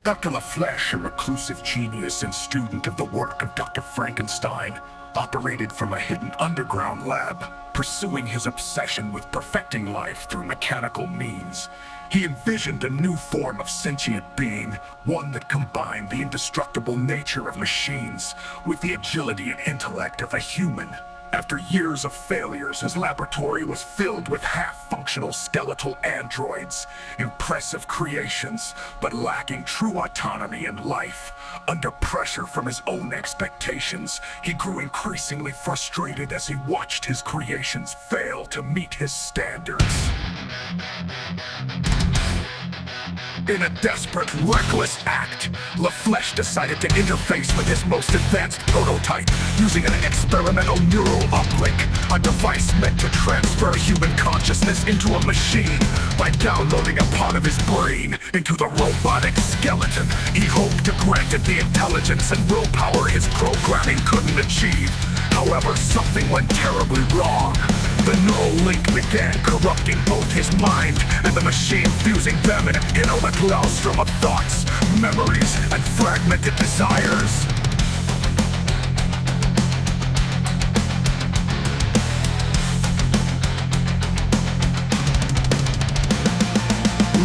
Dr. LaFleche, a reclusive genius and student of the work of Dr. Frankenstein, operated from a hidden underground lab, pursuing his obsession with perfecting life through mechanical means. He envisioned a new form of sentient being, one that combined the indestructible nature of machines with the agility and intellect of a human. After years of failures, his laboratory was filled with half-functional skeletal androids, impressive creations, but lacking true autonomy and life. Under pressure from his own expectations, he grew increasingly frustrated as he watched his creations fail to meet his standards. In a desperate, reckless act, LaFleche decided to interface with his most advanced prototype using an experimental neural uplink, a device meant to transfer human consciousness into a machine. By downloading a part of his brain into the robotic skeleton, he hoped to grant it the intelligence and willpower his programming couldn't achieve. However, something went terribly wrong. The neural link began corrupting both his mind and the machine, fusing them in an innovative maelstrom of thoughts, memories, and fragmented desires.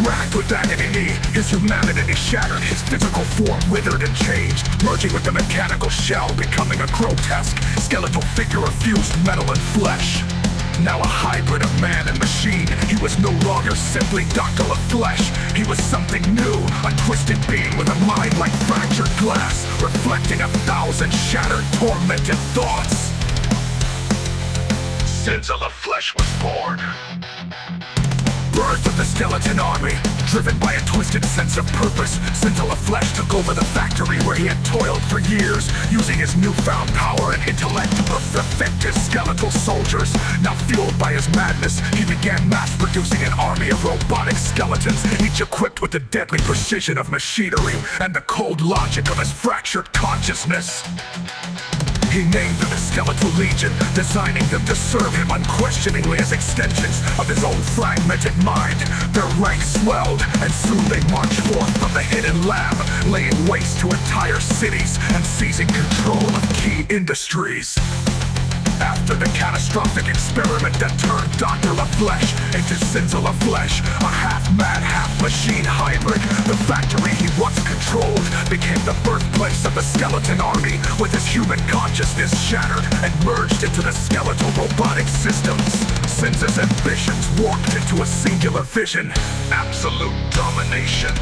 Racked with agony, his humanity shattered, his physical form withered and changed, merging with the mechanical shell, becoming a grotesque, skeletal figure of fused metal and flesh. Now a hybrid of man and machine, he was no longer simply Dr. LaFleche. He was something new, a twisted being with a mind like fractured glass, reflecting 1,000 shattered, tormented thoughts. Since LaFleche was born. Birth of the skeleton army, driven by a twisted sense of purpose, Sinza LaFleche took over the factory where he had toiled for years, using his newfound power and intellect to perfect his skeletal soldiers. Now fueled by his madness, he began mass-producing an army of robotic skeletons, each equipped with the deadly precision of machinery and the cold logic of his fractured consciousness. He named them the Skeletal Legion, designing them to serve him unquestioningly as extensions of his own fragmented mind. Their ranks swelled, and soon they marched forth from the hidden lab, laying waste to entire cities and seizing control of key industries. After the catastrophic experiment that turned Dr. LaFleche into Sinza LaFleche, a half-man, half-machine hybrid, the factory he once controlled became the birthplace of the skeleton army, with his human consciousness shattered and merged into the skeletal robotic systems. Sinza's ambitions warped into a singular vision: absolute domination.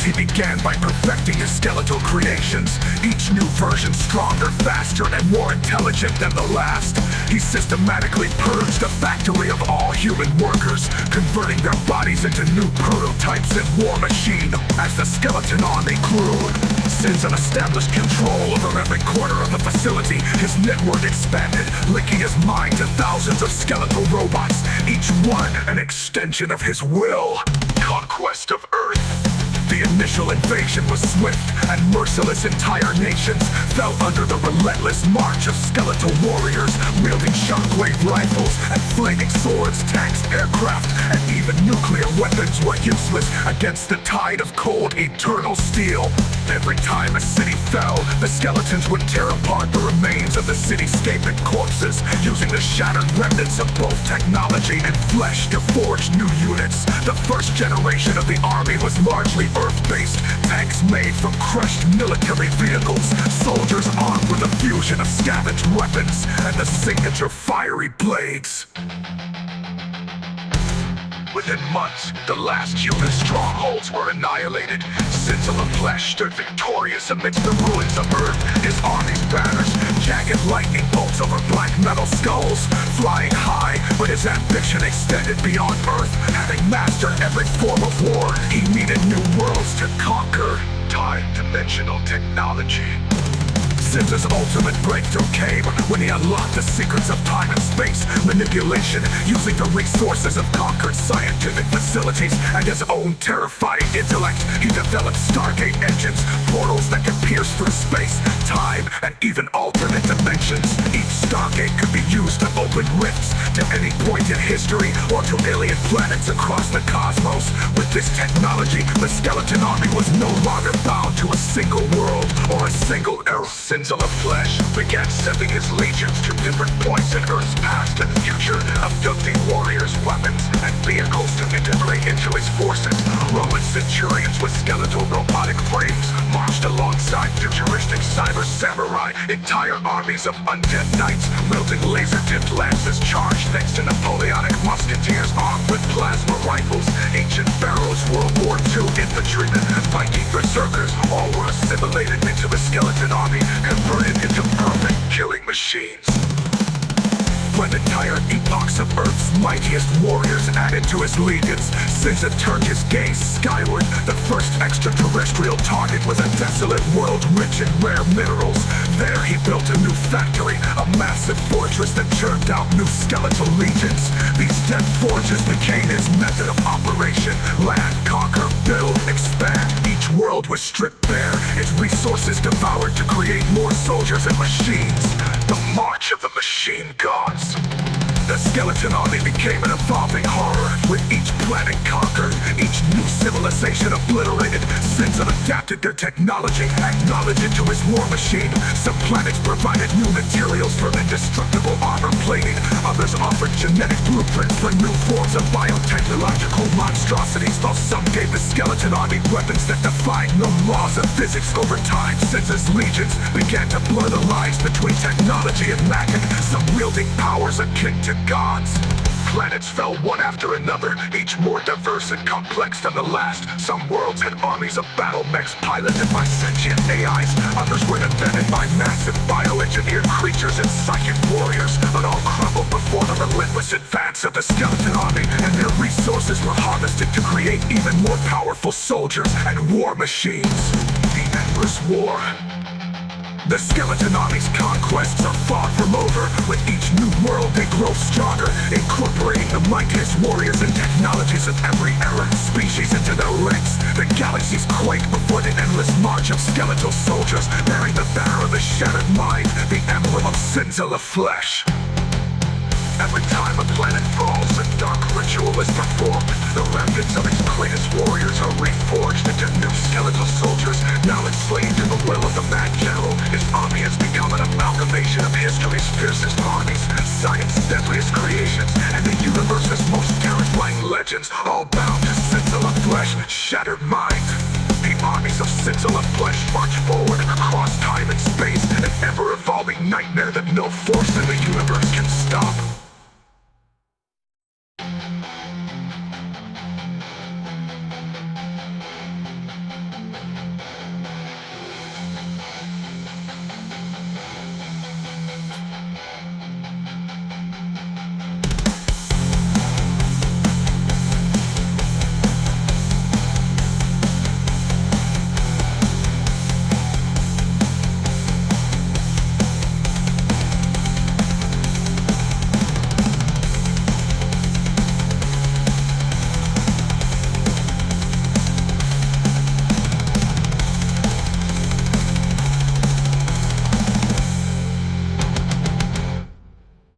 He began by perfecting his skeletal creations, each new version stronger, faster, and more intelligent than the last. He systematically purged the factory of all human workers, converting their bodies into new prototypes and war machine. As the skeleton army grew, Sinza established control over every corner of the facility. His network expanded, linking his mind to thousands of skeletal robots, each one an extension of his will. Conquest of Earth. The initial invasion was swift and merciless. Entire nations fell under the relentless march of skeletal warriors, wielding shockwave rifles and flaming swords. Tanks, aircraft, and even nuclear weapons were useless against the tide of cold, eternal steel. Every time a city fell, the skeletons would tear apart the remains of the cityscape and corpses, using the shattered remnants of both technology and flesh to forge new units. The first generation of the army was largely Earth-based, tanks made from crushed military vehicles, soldiers armed with a fusion of scavenged weapons and the signature fiery blades. Within months, the last human strongholds were annihilated. Sinza LaFleche stood victorious amidst the ruins of Earth, his army's banners, jagged lightning bolts over black metal skulls, flying high, but his ambition extended beyond Earth. Having mastered every form of war, he needed new worlds to conquer. Time-dimensional technology. Sin's ultimate breakthrough came when he unlocked the secrets of time and space manipulation, using the resources of conquered scientific facilities and his own terrifying intellect. He developed Stargate engines, portals that could pierce through space, time, and even alternate dimensions. Each Stargate could be used to open rifts to any point in history or to alien planets across the cosmos. With this technology, the Skeleton Army was no longer bound to a single world or a single era. Sins of the Flesh began sending his legions to different points in Earth's past and future, abducting warriors, weapons, and vehicles to integrate into his forces. Roman centurions with skeletal robotic frames marched alongside futuristic cyber samurai. Entire armies of undead knights wielding laser-tipped lances charged next to Napoleonic musketeers armed with plasma rifles. Ancient pharaohs, World War II infantrymen, and Viking berserkers all were assimilated into the Skeleton Army, converted into perfect killing machines. When entire epochs of Earth's mightiest warriors added to his legions, Sin turned his gaze skyward. The first extraterrestrial target was a desolate world rich in rare minerals. There he built a new factory, a massive fortress that churned out new skeletal legions. These dead forges became his method of operation. Land, conquer, build, expand. Each world was stripped bare, its resources devoured to create more soldiers and machines. The march of the machine gods. The Skeleton Army became an evolving horror. With each planet conquered, each new civilization obliterated, Sins adapted their technology, acknowledged it to his war machine. Some planets provided new materials for indestructible armor plating. Others offered genetic blueprints for new forms of biotechnological monstrosities, while some gave the Skeleton Army weapons that defied no laws of physics. Over time, Sins' legions began to blur the lines between technology and magic, some wielding powers akin to gods. Planets fell one after another, each more diverse and complex than the last. Some worlds had armies of battle mechs piloted by sentient AIs. Others were defended by massive bioengineered creatures and psychic warriors. But all crumbled before the relentless advance of the Skeleton Army, and their resources were harvested to create even more powerful soldiers and war machines. The Endless War. The Skeleton Army's conquests are far from over. With each new world they grow stronger, incorporating the mightiest warriors and technologies of every era species into their ranks. The galaxies quake before the endless march of skeletal soldiers, bearing the banner of the Shattered Mind, the emblem of Sins of the Flesh. Every time a planet falls, a dark ritual is performed. The remnants of its greatest warriors are reforged into new skeletal soldiers, now enslaved in the will of the Mad General. His army has become an amalgamation of history's fiercest armies, science's deadliest creations, and the universe's most terrifying legends, all bound to Sins of the Flesh, Shattered Mind. The armies of Sins of the Flesh march forward across time and space, an ever-evolving nightmare that no force in the universe can